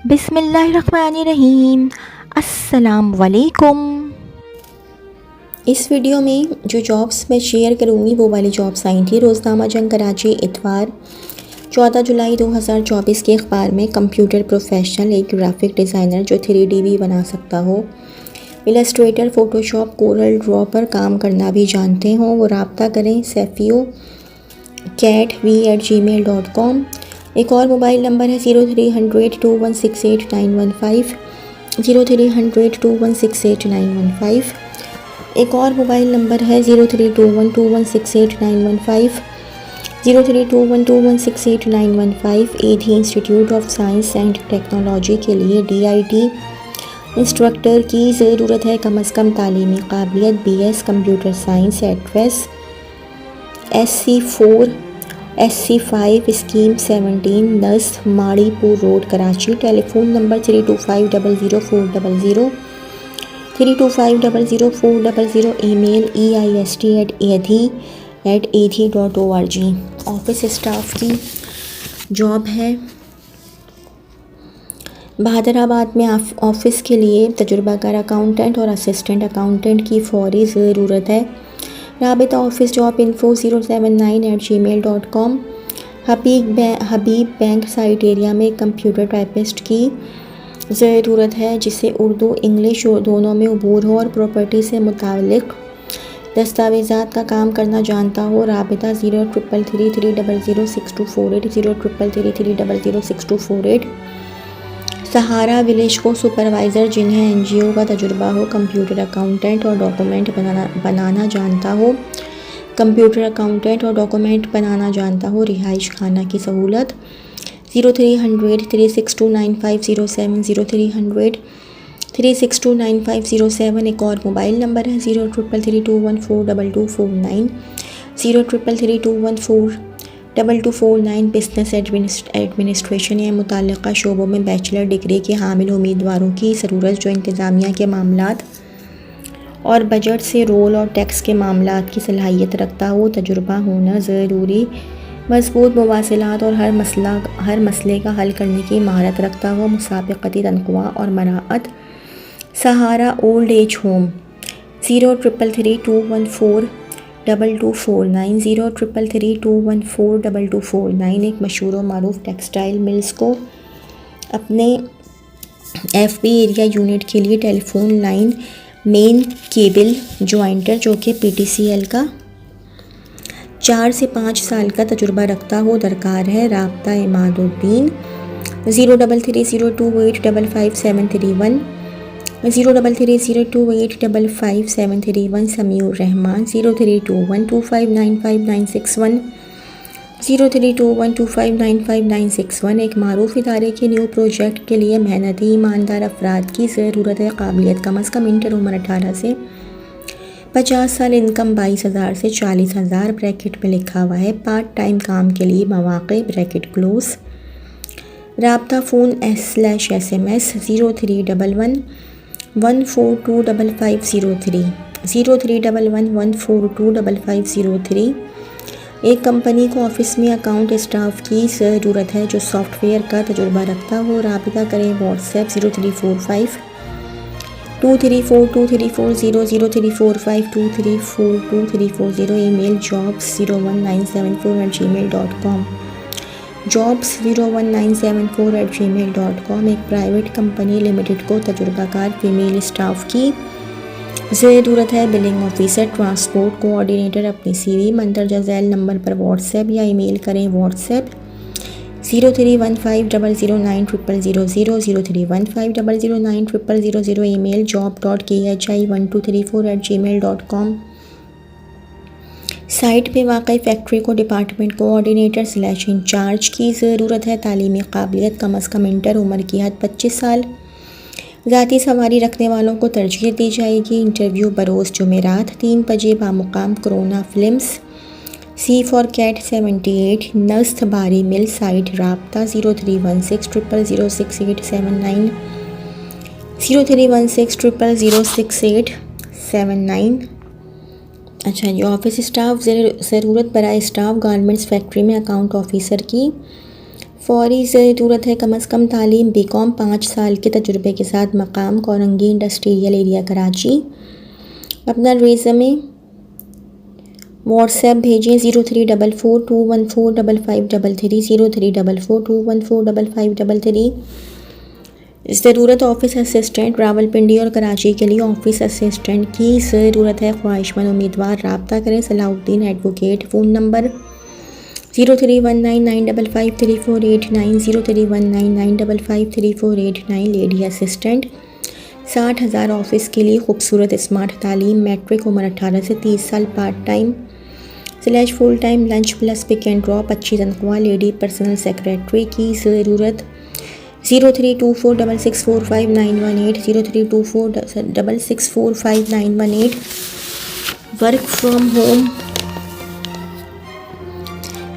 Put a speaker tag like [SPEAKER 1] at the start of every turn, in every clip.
[SPEAKER 1] बिस्मिल्लाहिर्रहमानिर्रहीम। अस्सलाम वालेकुम। इस वीडियो में जो जॉब्स मैं शेयर करूँगी वो वाली जॉब्स आई थी रोज़नामा जंग कराची इतवार 14 जुलाई 2024 के अखबार में। कंप्यूटर प्रोफेशनल, एक ग्राफिक डिज़ाइनर जो 3D भी बना सकता हो, इलस्ट्रेटर, फ़ोटोशॉप, कोरल ड्रॉ पर काम करना भी जानते हों, वो रब्ता करें safio@gmail.com। एक और मोबाइल नंबर है 0300 2168 915, 0300 2168 915। एक और मोबाइल नंबर है 0321 2168 915, 0321 2168 915। Edhi institute of science and technology के लिए DIT इंस्ट्रक्टर की ज़रूरत है। कम अज़ कम तालीमी काबिलियत BS computer science. Address SC4 SC5 scheme 17 नस Mauripur road Karachi. Telephone number 32500400, 32500400। Email eist@ethi.org। Office staff की जॉब है। बहादुराबाद में ऑफिस के लिए तजुर्बाकार अकाउंटेंट और असिस्टेंट अकाउंटेंट की फौरी ज़रूरत है। राबिता office job info 079@gmail.com। Habib bank site area में कंप्यूटर टाइपिस्ट की ज़रूरत है जिसे उर्दू इंग्लिश दोनों में अबूर हो और प्रॉपर्टी से मुताल्लिक़ दस्तावेज़ात का काम करना जानता हो। राबिता 0333006248, 0333006248। सहारा विलेज को सुपरवाइज़र जिन्हें NGO का तजुर्बा हो, कंप्यूटर अकाउंटेंट और डॉक्यूमेंट बनाना जानता हो, कंप्यूटर अकाउंटेंट और डॉक्यूमेंट बनाना जानता हो। रिहाइश खाना की सहूलत। 0300 3629507, 0300 3629507। एक और मोबाइल नंबर है 0333214249, 0333214249। बिजनेस एडमिनिस्ट्रेशन या मुताल्लिक़ा शोबों में बैचलर डिग्री के हामिल उम्मीदवारों की ज़रूरत जो इंतज़ामिया के मामलात और बजट से रोल और टैक्स के मामलात की सलाहियत रखता हो। तजुर्बा होना ज़रूरी। मज़बूत मवासिलात और हर मसले का हल करने की महारत रखता हो। मुसाबिक़ती तनख्वाह और मराअत। सहारा ओल्ड एज होम 0333214249, 0333214249। एक मशहूर और मारूफ टेक्सटाइल मिल्स को अपने FB एरिया यूनिट के लिए telephone line main cable jointer जो कि PTCL का 4 से 5 साल का तजुर्बा रखता हो दरकार है। राब्ता इमादुद्दीन 033028555731, 033028555731। समीउर रहमान 0321259591, 0321259591। एक मारूफ इदारे के न्यू प्रोजेक्ट के लिए मेहनती ईमानदार अफराद की ज़रूरत है। काबिलियत कम अज़ कम इंटर उम्र 18 से 50 साल, इनकम 22,000 से 40,000 ब्रैकेट में लिखा हुआ है। पार्ट टाइम काम के लिए मौक़े ब्रैकेट क्लोज। राब्ता फ़ोन /SMS 0311 1425503, 0311 1425503। एक कंपनी को ऑफिस में अकाउंट स्टाफ की ज़रूरत है जो सॉफ्टवेयर का तजुर्बा रखता हो। राबिता करें व्हाट्सएप 0345 234 2340, 0345 234 2340। Email jobs01974@gmail.com, jobs01974@gmail.com। एक प्राइवेट कंपनी लिमिटेड को तजुर्बाकार फीमेल स्टाफ की ज़रूरत है। Billing officer, transport coordinator. अपनी CV मंदरजा झैल नंबर पर व्हाट्सएप या ईमेल करें व्हाट्सएप 031500900000, 031500900000। Email job.khi1234@gmail.com। साइट पे वाक़ई फैक्ट्री को डिपार्टमेंट कोऑर्डिनेटर / इंचार्ज की ज़रूरत है। तालीमी काबिलियत कम अज़ कम इंटर, उम्र की हद 25 साल। ज़ाती सवारी रखने वालों को तरजीह दी जाएगी। इंटरव्यू बरोज़ जुमेरात 3 बजे बामुकाम Corona films C for Cat 78 नस्त बारी मिल साइट। राब्ता 0316000687 0316000687। अच्छा जी, ऑफिस स्टाफ ज़रूरत बराए स्टाफ गारमेंट्स फैक्ट्री में अकाउंट ऑफिसर की फौरी ज़रूरत है कम अज़ कम तालीम बीकॉम 5 साल के तजुर्बे के साथ मकाम कोरंगी इंडस्ट्रियल एरिया कराची। अपना रेज़मे व्हाट्सएप भेजें 0344214553 0344214553। ज़रूरत ऑफिस असिस्टेंट रावलपिंडी और कराची के लिए ऑफिस असिस्टेंट की ज़रूरत है। ख्वाहिशमंद उम्मीदवार राब्ता करें। Salahuddin advocate. Phone number 0319955348 0319955348। Lady assistant 60,000। Office के लिए खूबसूरत स्मार्ट तालीम मैट्रिक उम्र 18 से 30 साल part time / full time lunch plus pick and drop अच्छी तनख्वाह। लेडी पर्सनल सेक्रेटरी की ज़रूरत 0324664591 0324664591। वर्क फ्रॉम होम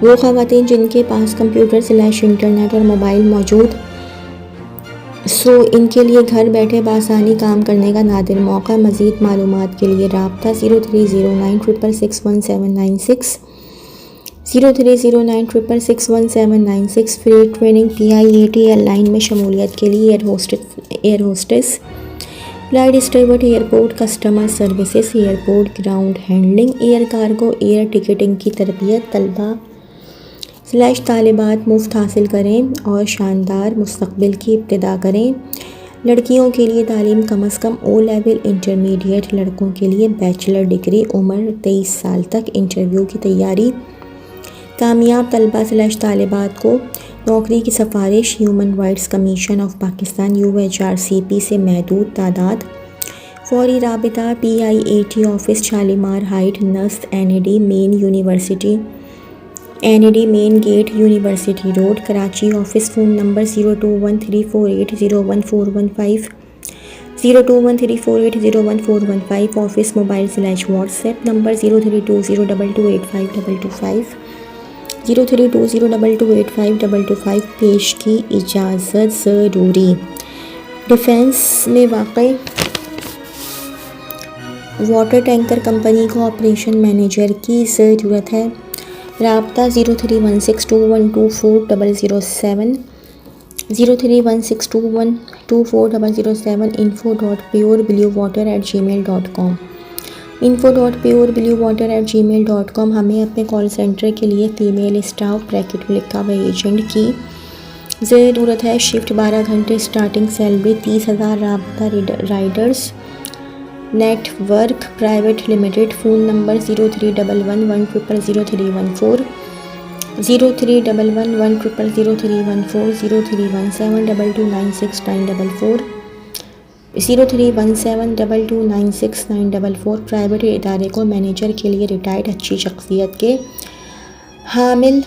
[SPEAKER 1] वो ख़वातीन जिनके पास कंप्यूटर / इंटरनेट और मोबाइल मौजूद इनके लिए घर बैठे बासानी काम करने का नादिर मौका। मज़ीद मालूमात के लिए राब्ता 0309666196 0309661796। फ्री ट्रेनिंग PIAT एयरलाइन में शमूलियत के लिए air hostess flight steward airport customer services airport ground handling air cargo air ticketing की तरबियत तलबा / तालिबात मुफ्त हासिल करें और शानदार मुस्तकबिल की इब्तिदा करें। लड़कियों के लिए तालीम कम अज़ कम O लेवल इंटरमीडिएट। लड़कों के लिए बैचलर डिग्री। उम्र 23 साल तक। इंटरव्यू की तैयारी। कामयाब तलबा / तालिबात को नौकरी की सिफारिश human rights commission of Pakistan UHRCP से महदूद तादाद। फौरी राबिता PIAT office Shalimar height NUST NAD main gate university road Karachi. Office. Phone number 0213480115 0213480115। Office mobile / WhatsApp number 0320228525 0320228525। पेश की इजाज़त ज़रूरी। डिफेंस में वाक़ई वाटर टैंकर कंपनी को ऑपरेशन मैनेजर की ज़रूरत है। राब्ता 031621240007 031621240007। info.purebluewater@gmail.com info.purebluewater@gmail.com। हमें अपने कॉल सेंटर के लिए फ़ीमेल स्टाफ ब्रैकेट में लिखा हुआ एजेंट की ज़रूरत है। शिफ्ट 12 घंटे। Starting salary 30,000। राब्ता Riders network private limited. Phone number 0311100314 0311100314 0317229694 0317229694। Private इदारे को मैनेजर के लिए रिटायर्ड अच्छी शख्सियत के हामिल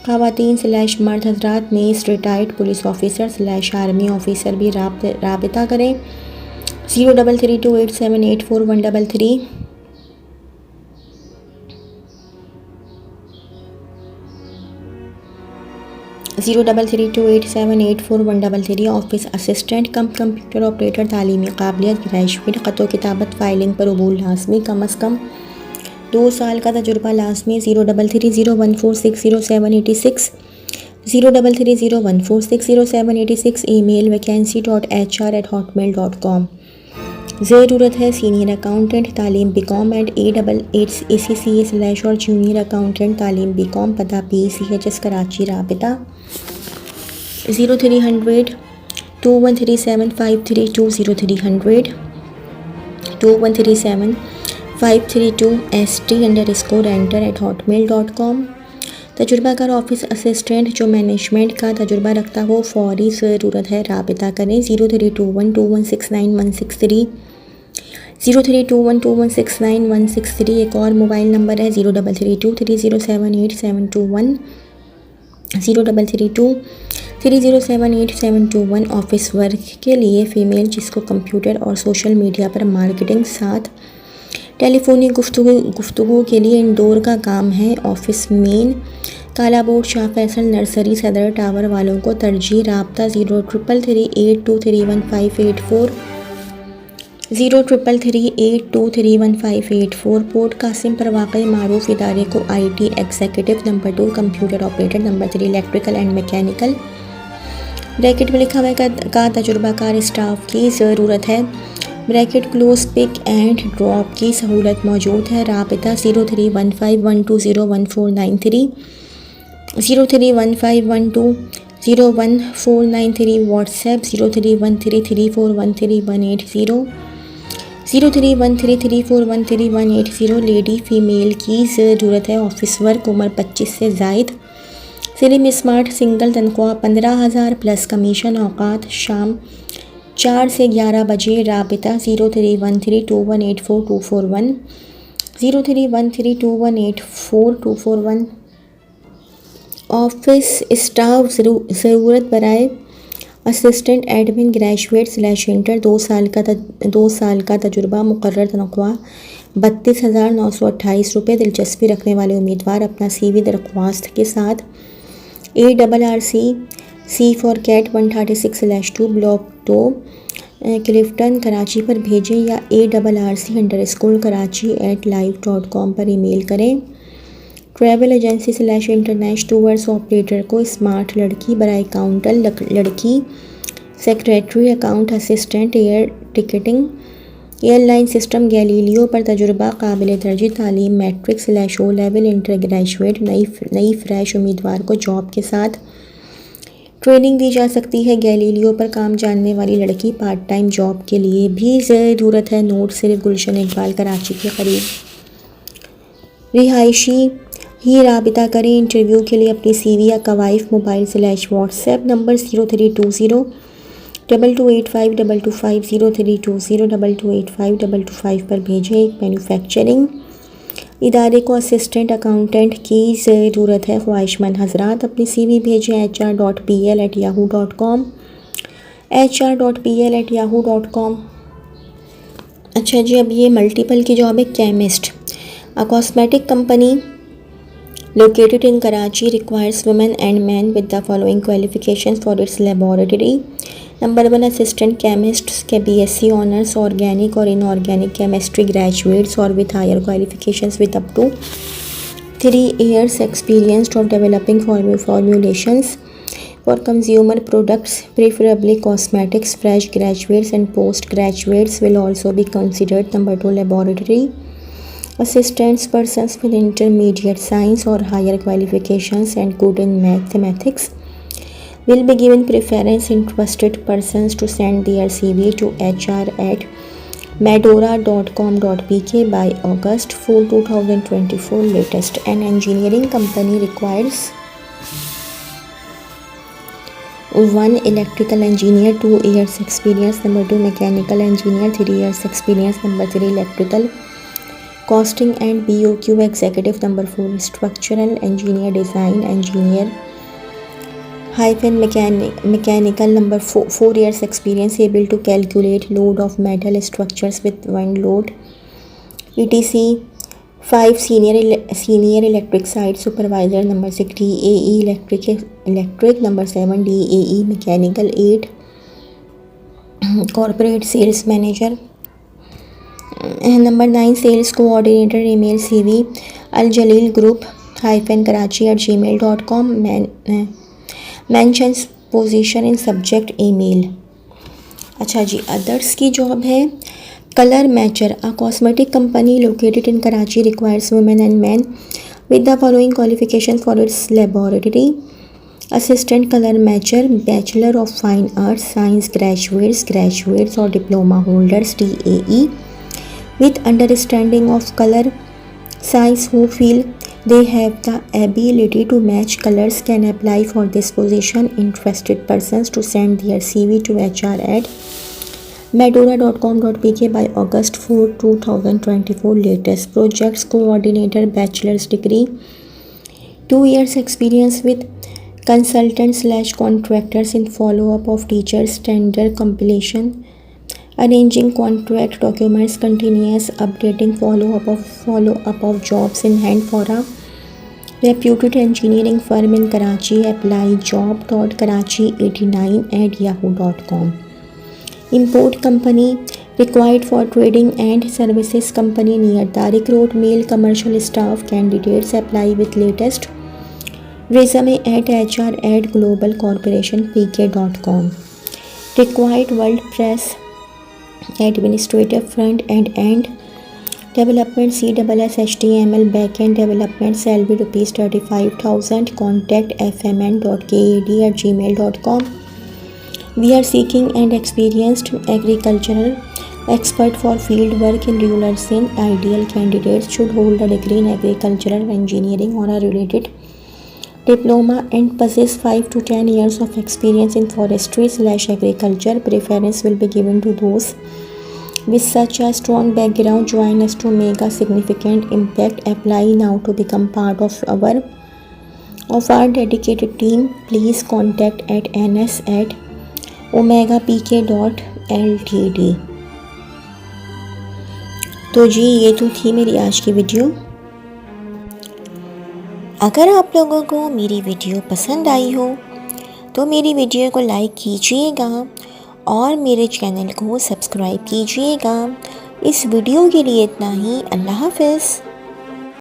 [SPEAKER 1] ख़वातीन / मर्द हज़रात मेस retired police officer / army officer भी राबिता करें। 0332878413 0332878413। Office assistant cum computer operator. तालीमी काबिलियत ग्रेजुएट। ख़तो किताबत फाइलिंग पर अबूल लाजमी। कम अज़ कम 2 साल का तजुर्बा लाजमी। 033014600786 033014600786। Email vacancy.hr@hotmail.com। ज़रूरत है सीनियर अकाउंटेंट तालीम BCom एंड ACCA/ और जूनियर अकाउंटेंट तालीम BCom। पता PCHS कराची। राबिता 0300213753 0300213753 st_enter@hotmail.com। तजुर्बाकार ऑफिस असिस्टेंट जो मैनेजमेंट का तजुर्बा रखता हो फौरी ज़रूरत है। राबिता करें। 032121696163 032121696163। एक और मोबाइल नंबर है 0332307871 0332307871। ऑफिस वर्क के लिए फ़ीमेल जिसको कंप्यूटर और सोशल मीडिया पर मार्केटिंग साथ टेलीफोनिक गुफ्तगू के लिए इंडोर का काम है। ऑफिस मेन काला बोर्ड शाह फैसल नर्सरी सदर टावर वालों को तरजीह। राब्ता 033382315840 03338231584 पोर्ट कासिम पर वाक़ई मारूफ इदारे को IT executive. Number 2 computer operator. Number 3 electrical and mechanical. Bracket में लिखा हुआ है का तजुर्बाकार स्टाफ की ज़रूरत है। Bracket close pick and drop की सहूलत मौजूद है। राबिता 031512014930 031512014930। व्हाट्सएप 0313341318 0313341318। लेडी फीमेल की ज़रूरत है। Office work. उम्र 25 से ज़ायद। Slim smart. सिंगल। तनख्वाह 15,000 प्लस कमीशन। औकात शाम 4 से 11 बजे। राबिता 0313218424 0313218424। ऑफिस स्टाफ ज़रूरत बराए असिस्टेंट एडमिन ग्रेजुएट / इंटर। 2 साल का तजुर्बा। मुकर्रर तनख्वाह 32,928 रुपये। दिलचस्पी रखने वाले उम्मीदवार अपना CV दरख्वास्त के साथ ARRC C for cat 136/2 block 2 Clifton Karachi पर भेजें या ARRC_Karachi@live.com पर ईमेल करें। Travel agency / international tours operator को स्मार्ट लड़की बराए काउंटर लड़की secretary account assistant air ticketing airline system Galileo पर तजुर्बा काबिल दर्जे तालीम matric / O level inter graduate नई फ्रेश उम्मीदवार को जॉब के साथ ट्रेनिंग दी जा सकती है। गैलीलियो पर काम जानने वाली लड़की पार्ट टाइम जॉब के लिए भी ज़रूरत है। नोट सिर्फ गुलशन इकबाल कराची के करीब रिहायशी ही राबिता करें। इंटरव्यू के लिए अपनी CV या कवाइफ मोबाइल / व्हाट्सएप नंबर 032022852250 032022852250 पर भेजें। एक मैन्युफैक्चरिंग इदारे को असिस्टेंट अकाउंटेंट की ज़रूरत है। ख्वाहिशमंद हजरात अपनी CV भेजें hr.pl@yahoo.com hr.pl@yahoo.com। अच्छा जी, अब ये मल्टीपल की जॉब है। Chemist. A cosmetic company located in Karachi requires women and men with the following qualifications for its laboratory. Number 1 assistant chemists के BSc honors organic or inorganic chemistry graduates or with higher qualifications with up to 3 years experience of developing formulations for consumer products, preferably cosmetics. Fresh graduates and postgraduates will also be considered. Number 2 laboratory assistants, persons with intermediate science or higher qualifications and good in mathematics will be given preference. Interested persons to send their CV to hr@medora.com.pk by August 4, 2024 latest. An engineering company requires 1 electrical engineer 2 years experience. Number 2 mechanical engineer 3 years experience. Number 3 electrical costing and BOQ executive. Number 4 structural engineer design engineer mechanical. Number 4 years experience able to calculate load of metal structures with wind load etc. 5 senior electric site supervisor. Number 6 DAE electric. Number 7 DAE mechanical. 8 corporate sales manager. Number 9 sales coordinator. Email CV aljalilgroup-karachi@gmail.com. mentions position in subject email. अच्छा जी, others की job है। Colour matcher. A cosmetic company located in Karachi requires women and man with the following qualification for its laboratory assistant colour matcher bachelor of fine arts science graduates और diploma holders DAE with understanding of color science who feel they have the ability to match colors can apply for this position. Interested persons to send their CV to hr@medora.com.pk by August 4, 2024 latest. Projects coordinator bachelor's degree 2 years experience with consultant/contractors in follow-up of teachers tender completion, arranging contract documents, continuous updating, follow-up of jobs in hand for a reputed engineering firm in Karachi. Apply job.karachi89@yahoo.com. Import company required for trading and services company near the recruit male commercial staff candidates apply with latest resume at hr@globalcorporationpk.com. Required WordPress administrative front and development CSS HTML backend development salary ₹35,000 contact fmn.kad@gmail.com. We are seeking an experienced agricultural expert for field work in rural Sindh. Ideal candidates should hold a degree in agricultural engineering or a related diploma and possess 5 to 10 years of experience in forestry/agriculture. Preference will be given to those with such a strong background. Join us to make a significant impact. Apply now to become part of our dedicated team. Please contact at ns@omegapk.ltd. तो जी ये तो थी मेरी आज की video. अगर आप लोगों को मेरी वीडियो पसंद आई हो तो मेरी वीडियो को लाइक कीजिएगा और मेरे चैनल को सब्सक्राइब कीजिएगा। इस वीडियो के लिए इतना ही। अल्लाह हाफ़िज़।